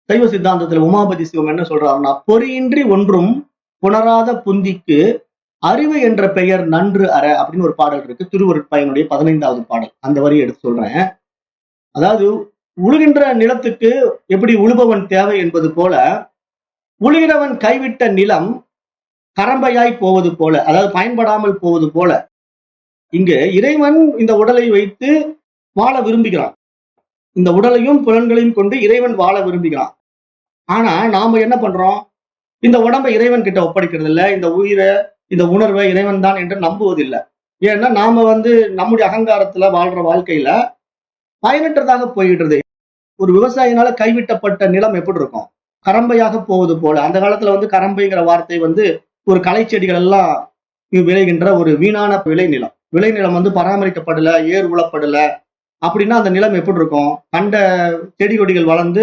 Speaker 1: சைவ சித்தாந்தத்துல உமாபதி சிவம் என்ன சொல்றாருன்னா, பொறியின்றி ஒன்றும் புணராத புந்திக்கு அறிவு என்ற பெயர் நன்று அற அப்படின்னு ஒரு பாடல் இருக்கு. திருவருட்பயனுடைய 15வது பாடல். அந்த வரியை எடுத்து சொல்றேன். அதாவது உழுகின்ற நிலத்துக்கு எப்படி உழுபவன் தேவை என்பது போல, உழுகிறவன் கைவிட்ட நிலம் கரம்பையாய் போவது போல, அதாவது பயன்படாமல் போவது போல, இங்கு இறைவன் இந்த உடலை வைத்து வாழ விரும்புகிறான். இந்த உடலையும் புலன்களையும் கொண்டு இறைவன் வாழ விரும்புகிறான். ஆனா நாம என்ன பண்றோம்? இந்த உடம்பை இறைவன் கிட்ட ஒப்படைக்கிறது இல்ல. இந்த உயிரை, இந்த உணர்வை இறைவன் தான் என்று நம்புவதில்லை. ஏன்னா நாம நம்முடைய அகங்காரத்துல வாழ்ற வாழ்க்கையில பயனற்றதாக போயிடுறது. ஒரு விவசாயினால கைவிட்டப்பட்ட நிலம் எப்படி இருக்கும்? கரம்பையாக போவது போல. அந்த காலத்துல கரம்பைங்கிற வார்த்தை ஒரு களை செடிகள் எல்லாம் விளைகின்ற ஒரு வீணான விளைநிலம். விளைநிலம் பராமரிக்கப்படல, ஏர் உழப்படல அப்படின்னா அந்த நிலம் எப்படி இருக்கும்? கண்ட செடி கொடிகள் வளர்ந்து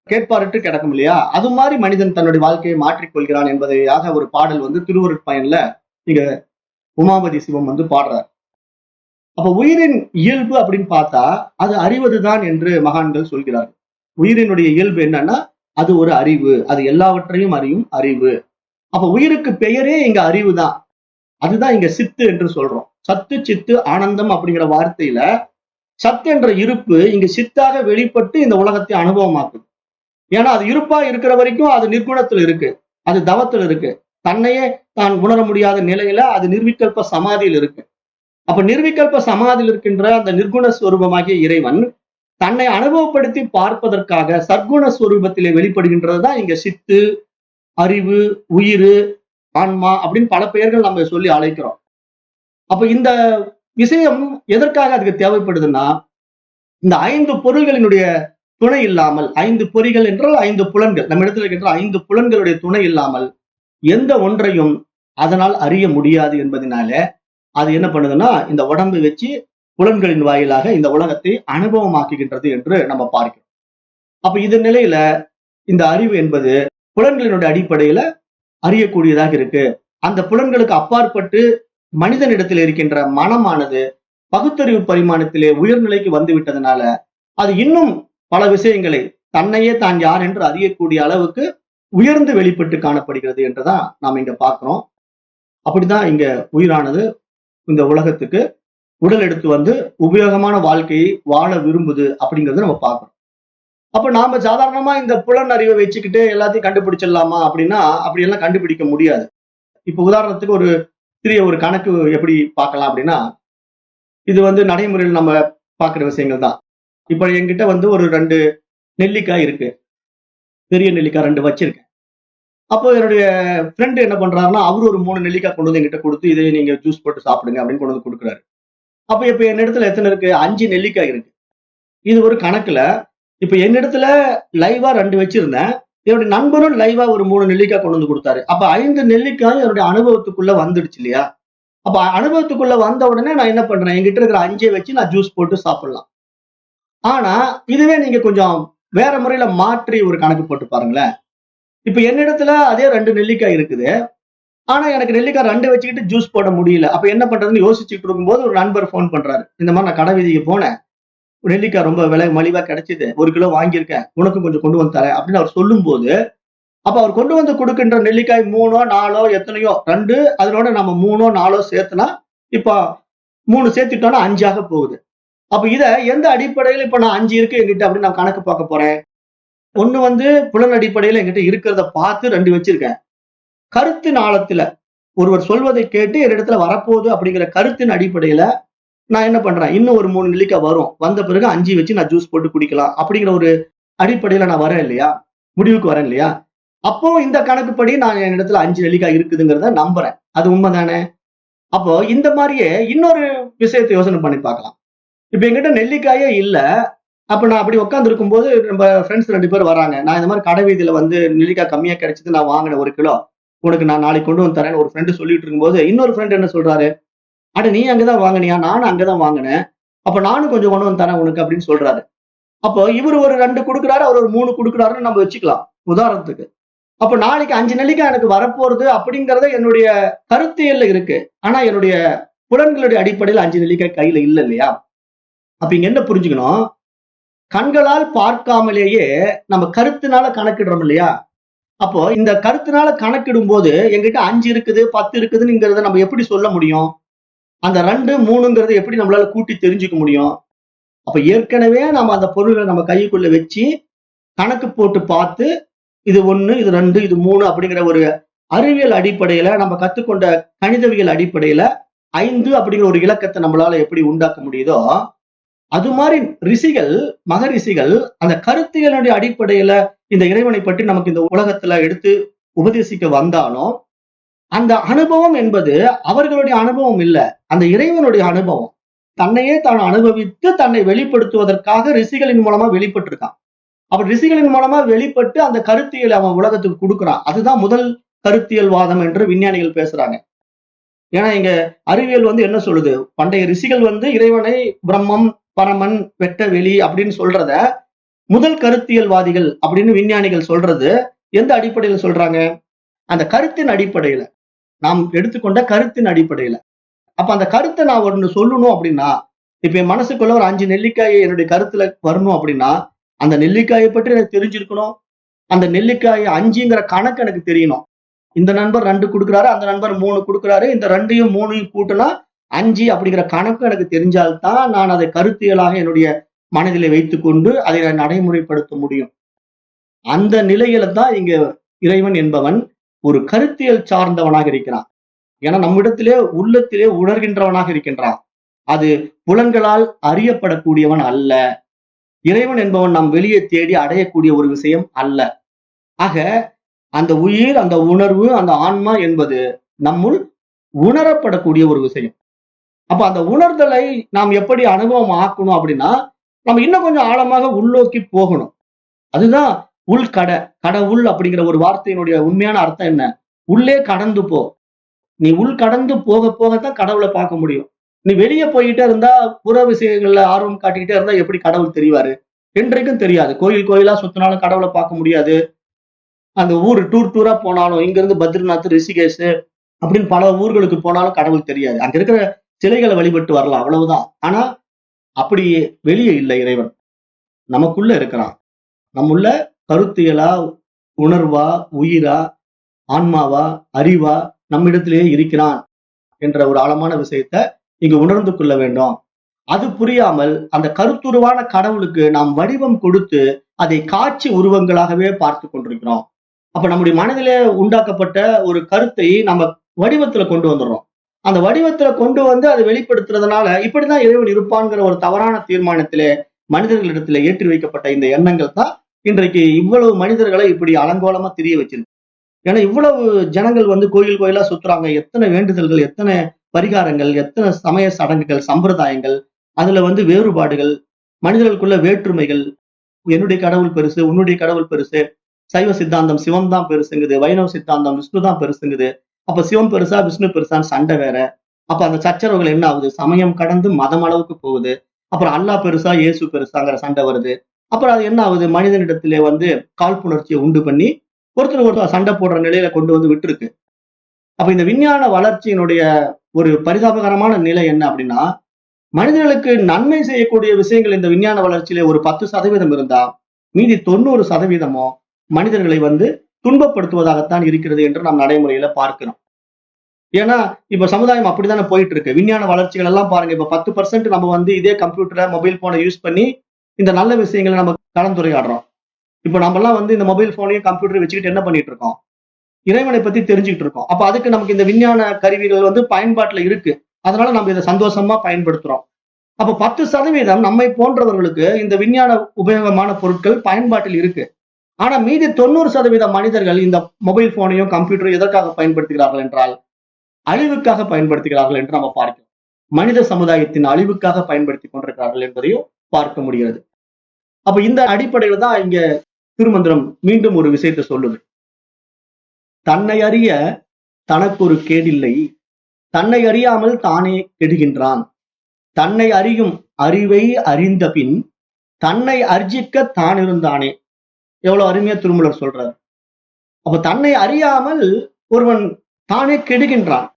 Speaker 1: கேட்பாரிட்டு கிடக்கும் இல்லையா? அது மாதிரி மனிதன் தன்னுடைய வாழ்க்கையை மாற்றிக்கொள்கிறான் என்பதையாக ஒரு பாடல் திருவருட்பயன்ல இங்க உமாபதி சிவம் பாடுறார். அப்ப உயிரின் இயல்பு அப்படின்னு பார்த்தா அது அறிவதுதான் என்று மகான்கள் சொல்கிறார்கள். உயிரினுடைய இயல்பு என்னன்னா அது ஒரு அறிவு. அது எல்லாவற்றையும் அறியும் அறிவு. அப்ப உயிருக்கு பெயரே இங்க அறிவு தான். அதுதான் இங்க சித்து என்று சொல்றோம். சத்து, சித்து, ஆனந்தம் அப்படிங்கிற வார்த்தையில சத்து என்ற இருப்பு இங்க சித்தாக வெளிப்பட்டு இந்த உலகத்தை அனுபவமாக்குது. ஏன்னா அது இருப்பா இருக்கிற வரைக்கும் அது நிர்குணத்துல இருக்கு, அது தவத்துல இருக்கு. தன்னையே தான் உணர முடியாத நிலையில அது நிர்விகல்ப சமாதியில் இருக்கு. அப்ப நிர்விகல்ப சமாதியில் இருக்கின்ற அந்த நிர்குண ஸ்வரூபமாகிய இறைவன் தன்னை அனுபவப்படுத்தி பார்ப்பதற்காக சர்க்குண ஸ்வரூபத்திலே வெளிப்படுகின்றதுதான் இங்க சித்து, அறிவு, உயிர், ஆன்மா அப்படின்னு பல பெயர்கள் நம்ம சொல்லி அழைக்கிறோம். அப்ப இந்த விஷயம் எதற்காக அதுக்கு தேவைப்படுதுன்னா, இந்த 5 பொருள்களினுடைய துணை இல்லாமல், 5 பொறிகள் என்றால் 5 புலன்கள், நம்ம இடத்துல இருக்கின்ற 5 புலன்களுடைய துணை இல்லாமல் எந்த ஒன்றையும் அதனால் அறிய முடியாது என்பதனால அது என்ன பண்ணுதுன்னா இந்த உடம்பை வச்சு புலன்களின் வாயிலாக இந்த உலகத்தை அனுபவமாக்குகின்றது என்று நம்ம பார்க்கிறோம். அப்ப இந்த நிலையில இந்த அறிவு என்பது புலன்களினுடைய அடிப்படையில அறியக்கூடியதாக இருக்கு. அந்த புலன்களுக்கு அப்பாற்பட்டு மனிதனிடத்தில் இருக்கின்ற மனமானது பகுத்தறிவு பரிமாணத்திலே உயர்நிலைக்கு வந்து விட்டதனால அது இன்னும் பல விஷயங்களை தன்னையே தான் யார் என்று அறியக்கூடிய அளவுக்கு உயர்ந்து வெளிப்பட்டு காணப்படுகிறது என்றுதான் நாம் இங்க பார்க்கிறோம். அப்படிதான் இங்க உயிரானது இந்த உலகத்துக்கு உடல் எடுத்து உபயோகமான வாழ்க்கையை வாழ விரும்புது அப்படிங்கறத நம்ம பார்க்கிறோம். அப்ப நாம சாதாரணமா இந்த புலன் அறிவை வச்சுக்கிட்டு எல்லாத்தையும் கண்டுபிடிச்சிடலாமா அப்படின்னா அப்படியெல்லாம் கண்டுபிடிக்க முடியாது. இப்ப உதாரணத்துக்கு ஒரு சிறிய ஒரு கணக்கு எப்படி பார்க்கலாம் அப்படின்னா, இது நடைமுறையில் நம்ம பார்க்கிற விஷயங்கள் தான். இப்ப என்கிட்ட ஒரு 2 நெல்லிக்காய் இருக்கு. பெரிய நெல்லிக்காய் 2 வச்சிருக்கேன். அப்போ என்னுடைய ஃப்ரெண்டு என்ன பண்றாருன்னா, அவரு ஒரு 3 நெல்லிக்காய் கொண்டு என்கிட்ட கொடுத்து இதை நீங்க ஜூஸ் போட்டு சாப்பிடுங்க அப்படின்னு கொண்டு கொடுக்குறாரு. அப்ப இப்ப என்னிடத்துல எத்தனை இருக்கு? 5 நெல்லிக்காய் இருக்கு. இது ஒரு கணக்குல இப்ப என்னிடத்துல லைவா 2 வச்சிருந்தேன். என்னுடைய நண்பரும் லைவா ஒரு 3 நெல்லிக்காய் கொண்டு கொடுத்தாரு. அப்ப 5 நெல்லிக்காய் என்னுடைய அனுபவத்துக்குள்ள வந்துடுச்சு இல்லையா? அப்ப அனுபவத்துக்குள்ள வந்த உடனே நான் என்ன பண்றேன்? என்கிட்ட இருக்கிற 5 வச்சு நான் ஜூஸ் போட்டு சாப்பிடலாம். ஆனா இதுவே நீங்க கொஞ்சம் வேற முறையில மாற்றி ஒரு கணக்கு போட்டு பாருங்களேன். இப்ப என்னிடத்துல அதே 2 நெல்லிக்காய் இருக்குது. ஆனா எனக்கு நெல்லிக்காய் 2 வச்சுக்கிட்டு ஜூஸ் போட முடியல. அப்ப என்ன பண்றதுன்னு யோசிச்சுட்டு இருக்கும்போது ஒரு நண்பர் போன் பண்றாரு. இந்த மாதிரி நான் கடை வீதிக்கு போனேன். நெல்லிக்காய் ரொம்ப விலை மலிவா கிடைச்சது. 1 கிலோ வாங்கியிருக்கேன். உனக்கும் கொஞ்சம் கொண்டு வந்து தரேன் அப்படின்னு அவர் சொல்லும் போது, அப்ப அவர் கொண்டு வந்து கொடுக்கின்ற நெல்லிக்காய் 3ஓ 4ஓ எத்தனையோ 2 அதனோட நம்ம 3ஓ 4ஓ சேர்த்துனா இப்ப 3 சேர்த்துட்டோம்னா 5ஆக போகுது. அப்ப இத எந்த அடிப்படையில இப்ப நான் 5 இருக்கு என்கிட்ட அப்படின்னு நான் கணக்கு பார்க்க போறேன். ஒண்ணு புலன் அடிப்படையில என்கிட்ட இருக்கிறத பார்த்து 2 வச்சிருக்கேன். கருத்தின் ஆழத்துல ஒருவர் சொல்வதை கேட்டு என்னிடத்துல வரப்போகுது அப்படிங்கிற கருத்தின் அடிப்படையில நான் என்ன பண்றேன்? இன்னும் ஒரு 3 நெல்லிக்காய் வரும். வந்த பிறகு 5 வச்சு நான் ஜூஸ் போட்டு குடிக்கலாம் அப்படிங்கிற ஒரு அடிப்படையில நான் வரேன் இல்லையா? முடிவுக்கு வரேன் இல்லையா? அப்போ இந்த கணக்குப்படி நான் என்னிடத்துல 5 நெல்லிக்காய் இருக்குதுங்கிறத நம்புறேன். அது உண்மைதானே? அப்போ இந்த மாதிரியே இன்னொரு விஷயத்தை யோசனை பண்ணி பார்க்கலாம். இப்ப என்கிட்ட நெல்லிக்காயே இல்ல. அப்ப நான் அப்படி உட்கார்ந்து இருக்கும்போது நம்ம ஃப்ரெண்ட்ஸ் 2 பேர் வராங்க. நான் இந்த மாதிரி கடை வீதியில நெல்லிக்காய் கம்மியா கிடைச்சது நான் வாங்கினேன் 1 கிலோ. உனக்கு நான் நாளைக்கு கொண்டு வந்து தரேன்னு ஒரு ஃப்ரெண்டு சொல்லிட்டு இருக்கும்போது இன்னொரு ஃப்ரெண்ட் என்ன சொல்றாரு? அட நீ அங்கதான் வாங்கினியா? நானும் அங்கதான் வாங்கினேன். அப்ப நானும் கொஞ்சம் கொண்டு வந்து தரேன் உனக்கு அப்படின்னு சொல்றாரு. அப்போ இவர் ஒரு 2 கொடுக்குறாரு, அவர் ஒரு 3 கொடுக்குறாருன்னு நம்ம வச்சுக்கலாம் உதாரணத்துக்கு. அப்ப நாளைக்கு 5 நெல்லிக்காய் எனக்கு வரப்போறது அப்படிங்கறத என்னுடைய கருத்தியல்ல இருக்கு. ஆனா என்னுடைய புலன்களுடைய அடிப்படையில் 5 நெல்லிக்காய் கையில இல்ல இல்லையா? அப்ப இங்க என்ன புரிஞ்சுக்கணும்? கண்களால் பார்க்காமலேயே நம்ம கருத்தினால கணக்கிடுறோம் இல்லையா? அப்போ இந்த கருத்தினால கணக்கிடும் போது என்கிட்ட 5 இருக்குது 10 இருக்குதுங்கிறத நம்ம எப்படி சொல்ல முடியும்? அந்த 2 3ங்கிறத எப்படி நம்மளால கூட்டி தெரிஞ்சுக்க முடியும்? அப்ப ஏற்கனவே நம்ம அந்த பொருளை நம்ம கைக்குள்ள வச்சு கணக்கு போட்டு பார்த்து இது 1 இது 2 இது 3 அப்படிங்கிற ஒரு அறிவியல் அடிப்படையில நம்ம கத்துக்கொண்ட கணிதவியல் அடிப்படையில 5 அப்படிங்கிற ஒரு இலக்கத்தை நம்மளால எப்படி உண்டாக்க முடியுதோ அது மாதிரி ரிஷிகள், மகரிஷிகள் அந்த கருத்தியலுடைய அடிப்படையில இந்த இறைவனை பற்றி நமக்கு இந்த உலகத்துல எடுத்து உபதேசிக்க வந்தாலும், அந்த அனுபவம் என்பது அவர்களுடைய அனுபவம் இல்ல. அந்த இறைவனுடைய அனுபவம். தன்னையே தான் அனுபவித்து தன்னை வெளிப்படுத்துவதற்காக ரிஷிகளின் மூலமா வெளிப்பட்டிருக்கான். அப்ப ரிஷிகளின் மூலமா வெளிப்பட்டு அந்த கருத்தியலை அவன் உலகத்துக்கு கொடுக்குறான். அதுதான் முதல் கருத்தியல் வாதம் என்று விஞ்ஞானிகள் பேசுறாங்க. ஏன்னா இங்க அறிவியல் என்ன சொல்லுது? பண்டைய ரிஷிகள் இறைவனை பிரம்மம், பரமன், வெட்ட வெளி அப்படின்னு சொல்றத முதல் கருத்தியல்வாதிகள் அப்படின்னு விஞ்ஞானிகள் சொல்றது எந்த அடிப்படையில சொல்றாங்க? அந்த கருத்தின் அடிப்படையில. நாம் எடுத்துக்கொண்ட கருத்தின் அடிப்படையில. அப்ப அந்த கருத்தை நான் ஒண்ணு சொல்லணும் அப்படின்னா, இப்ப என் மனசுக்குள்ள ஒரு 5 நெல்லிக்காயை என்னுடைய கருத்துல வரணும் அப்படின்னா, அந்த நெல்லிக்காயை பற்றி எனக்கு தெரிஞ்சிருக்கணும். அந்த நெல்லிக்காய் 5ங்கிற கணக்கு எனக்கு தெரியணும். இந்த நண்பர் 2 குடுக்குறாரு, அந்த நண்பர் 3 குடுக்குறாரு. இந்த 2யும் 3யும் கூட்டினா 5 அப்படிங்கிற கணக்கு எனக்கு தெரிஞ்சால்தான் நான் அதை கருத்தியலாக என்னுடைய மனதிலே வைத்துக்கொண்டு அதை நான் நடைமுறைப்படுத்த முடியும். அந்த நிலையில தான் இங்க இறைவன் என்பவன் ஒரு கருத்தியல் சார்ந்தவனாக இருக்கிறான். ஏன்னா நம்மிடத்திலே உள்ளத்திலே உணர்கின்றவனாக இருக்கின்றான். அது புலன்களால் அறியப்படக்கூடியவன் அல்ல. இறைவன் என்பவன் நாம் வெளியே தேடி அடையக்கூடிய ஒரு விஷயம் அல்ல. ஆக அந்த உயிர், அந்த உணர்வு, அந்த ஆன்மா என்பது நம்முள் உணரப்படக்கூடிய ஒரு விஷயம். அப்ப அந்த உணர்தலை நாம் எப்படி அனுபவம் ஆக்கணும் அப்படின்னா, நம்ம இன்னும் கொஞ்சம் ஆழமாக உள்நோக்கி போகணும். அதுதான் கடவுள் அப்படிங்கிற ஒரு வார்த்தையினுடைய உண்மையான அர்த்தம் என்ன? உள்ளே கடந்து போ. நீ உள் கடந்து போக போகத்தான் கடவுளை பார்க்க முடியும். நீ வெளியே போயிட்டே இருந்தா, புற விஷயங்கள்ல ஆர்வம் காட்டிக்கிட்டே இருந்தா எப்படி கடவுள் தெரிவாரு? என்றைக்கும் தெரியாது. கோயில் கோயிலா சுத்தினாலும் கடவுளை பார்க்க முடியாது. அந்த ஊர் டூரா போனாலும், இங்க இருந்து பத்ரிநாத், ரிஷிகேஷ் அப்படின்னு பல ஊர்களுக்கு போனாலும் கடவுள் தெரியாது. அங்க இருக்கிற சிலைகளை வழிபட்டு வரலாம், அவ்வளவுதான். ஆனா அப்படி வெளியே இல்லை இறைவன். நமக்குள்ள இருக்கிறான். நம்முள்ள கருத்தியலா, உணர்வா, உயிரா, ஆன்மாவா, அறிவா நம்மிடத்திலேயே இருக்கிறான் என்ற ஒரு ஆழமான விஷயத்தை இங்கு உணர்ந்து கொள்ள வேண்டும். அது புரியாமல் அந்த கருத்துருவான கடவுளுக்கு நாம் வடிவம் கொடுத்து அதை காட்சி உருவங்களாகவே பார்த்து கொண்டிருக்கிறோம். அப்ப நம்முடைய மனதிலே உண்டாக்கப்பட்ட ஒரு கருத்தை நம்ம வடிவத்துல கொண்டு வந்துடுறோம். அந்த வடிவத்துல கொண்டு வந்து அதை வெளிப்படுத்துறதுனால இப்படிதான் இறைவன் இருப்பான்ங்கிற ஒரு தவறான தீர்மானத்திலே மனிதர்களிடத்திலே ஏற்றி வைக்கப்பட்ட இந்த எண்ணங்கள் தான் இன்றைக்கு இவ்வளவு மனிதர்களை இப்படி அலங்கோலமா திரிய வச்சிருக்கு. ஏன்னா இவ்வளவு ஜனங்கள் கோயில் கோயிலா சுத்துறாங்க. எத்தனை வேண்டுதல்கள், எத்தனை பரிகாரங்கள், எத்தனை சமய சடங்குகள், சம்பிரதாயங்கள், அதுல வேறுபாடுகள், மனிதர்களுக்குள்ள வேற்றுமைகள். என்னுடைய கடவுள் பெருசு, உன்னுடைய கடவுள் பெருசு. சைவ சித்தாந்தம் சிவம் தான் பெருசுங்குது, வைணவ சித்தாந்தம் விஷ்ணு தான் பெருசுங்குது. அப்ப சிவம் பெருசா, விஷ்ணு பெருசான்னு சண்டை வேற. அப்ப அந்த சச்சரவுகள் என்ன ஆகுது? சமயம் கடந்து மதம் அளவுக்கு போகுது. அப்புறம் அல்லாஹ் பெருசா, இயேசு பெருசாங்கிற சண்டை வருது. அப்புறம் அது என்ன ஆகுது? மனிதனிடத்திலே காழ்ப்புணர்ச்சியை உண்டு பண்ணி ஒருத்தர் சண்டை போடுற நிலையில கொண்டு விட்டு இருக்கு. அப்ப இந்த விஞ்ஞான வளர்ச்சியினுடைய ஒரு பரிதாபகரமான நிலை என்ன அப்படின்னா, மனிதர்களுக்கு நன்மை செய்யக்கூடிய விஷயங்கள் இந்த விஞ்ஞான வளர்ச்சியில ஒரு 10% இருந்தா, மீதி 90% மனிதர்களை துன்பப்படுத்துவதாகத்தான் இருக்கிறது என்று நாம் நடைமுறையில பார்க்கிறோம். ஏன்னா இப்ப சமுதாயம் அப்படித்தானே போயிட்டு இருக்கு. விஞ்ஞான வளர்ச்சிகள் எல்லாம் பாருங்க. இப்ப 10% நம்ம இதே கம்ப்யூட்டரை, மொபைல் போனை யூஸ் பண்ணி இந்த நல்ல விஷயங்களை நம்ம கலந்துரையாடுறோம். இப்ப நம்ம எல்லாம் இந்த மொபைல் போனையும் கம்ப்யூட்டரை வச்சுக்கிட்டு என்ன பண்ணிட்டு இருக்கோம்? இறைவனை பத்தி தெரிஞ்சுக்கிட்டு இருக்கோம். அப்ப அதுக்கு நமக்கு இந்த விஞ்ஞான கருவிகள் பயன்பாட்டுல இருக்கு. அதனால நம்ம இதை சந்தோஷமா பயன்படுத்துறோம். அப்ப 10% நம்மை போன்றவர்களுக்கு இந்த விஞ்ஞான உபயோகமான பொருட்கள் பயன்பாட்டில் இருக்கு. ஆனா மீதி 90% மனிதர்கள் இந்த மொபைல் போனையும் கம்ப்யூட்டரையும் எதற்காக பயன்படுத்துகிறார்கள் என்றால் அழிவுக்காக பயன்படுத்துகிறார்கள் என்று நம்ம பார்க்கிறோம். மனித சமுதாயத்தின் அழிவுக்காக பயன்படுத்தி கொண்டிருக்கிறார்கள் என்பதையும் பார்க்க முடிகிறது. அப்ப இந்த அடிப்படையில் தான் இங்க திருமந்திரம் மீண்டும் ஒரு விஷயத்தை சொல்லுது. தன்னை அறிய தனக்கு ஒரு கேடில்லை, தன்னை அறியாமல் தானே கெடுகின்றான். தன்னை அறியும் அறிவை அறிந்த பின் தன்னை அர்ஜிக்க தான் இருந்தானே. எவ்வளவு அருமையா திருமூலர் சொல்றார். அப்ப தன்னை அறியாமல் ஒருவன் தானே கெடுகின்றான்.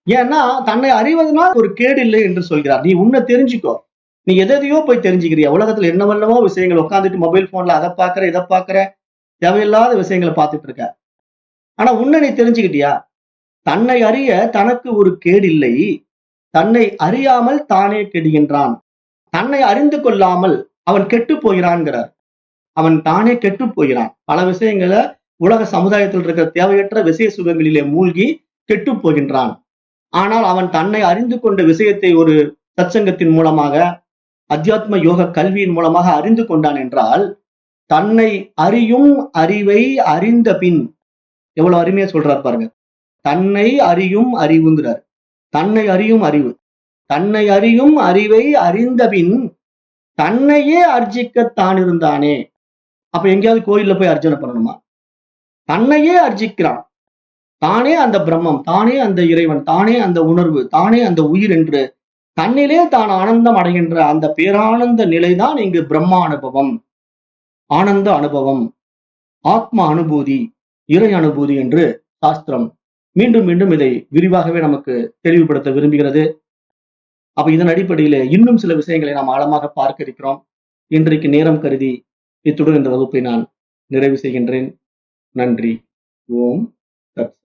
Speaker 1: ஏன்னா தன்னை அறிவதனால் ஒரு கேடு இல்லை என்று சொல்கிறார். நீ உன்னை தெரிஞ்சுக்கோ. நீ எதையோ போய் தெரிஞ்சுக்கிறியா? உலகத்துல என்னவென்னமோ விஷயங்கள் உட்காந்துட்டு மொபைல் போன்ல அதை பாக்குற, இதை பாக்குற, தேவையில்லாத விஷயங்களை பார்த்துட்டு இருக்க. ஆனா உன்னை நீ தெரிஞ்சுக்கிட்டியா? தன்னை அறிய தனக்கு ஒரு கேடு இல்லை, தன்னை அறியாமல் தானே கெடுகின்றான். தன்னை அறிந்து கொள்ளாமல் அவன் கெட்டு போகிறான்கிறார். அவன் தானே கெட்டு போகிறான். பல விஷயங்களை உலக சமுதாயத்தில் இருக்கிற தேவையற்ற விஷய சுகங்களிலே மூழ்கி கெட்டு போகின்றான். ஆனால் அவன் தன்னை அறிந்து கொண்ட விஷயத்தை ஒரு சத்சங்கத்தின் மூலமாக அத்தியாத்ம யோக கல்வியின் மூலமாக அறிந்து கொண்டான் என்றால், தன்னை அறியும் அறிவை அறிந்த பின், எவ்வளவு அருமையா சொல்றாரு பாருங்க. தன்னை அறியும் அறிவுங்கிறார். தன்னை அறியும் அறிவு. தன்னை அறியும் அறிவை அறிந்த பின் தன்னையே அர்ச்சிக்கத்தான் இருந்தானே. அப்ப எங்கேயாவது கோயில்ல போய் அர்ச்சனை பண்ணணுமா? தன்னையே அர்ச்சிக்கிறான். தானே அந்த பிரம்மம், தானே அந்த இறைவன், தானே அந்த உணர்வு, தானே அந்த உயிர் என்று தன்னிலே தான் ஆனந்தம் அடைகின்ற அந்த பேரானந்த நிலைதான் இங்கு பிரம்மா அனுபவம், ஆனந்த அனுபவம், ஆத்ம அனுபூதி, இறை அனுபூதி என்று சாஸ்திரம் மீண்டும் மீண்டும் இதை விரிவாகவே நமக்கு தெளிவுபடுத்த விரும்புகிறது. அப்ப இதன் அடிப்படையில இன்னும் சில விஷயங்களை நாம் ஆழமாக பார்க்க இருக்கிறோம். இன்றைக்கு நேரம் கருதி இத்துடன் இந்த வகுப்பை நான் நிறைவு செய்கின்றேன். நன்றி. ஓம் தத்.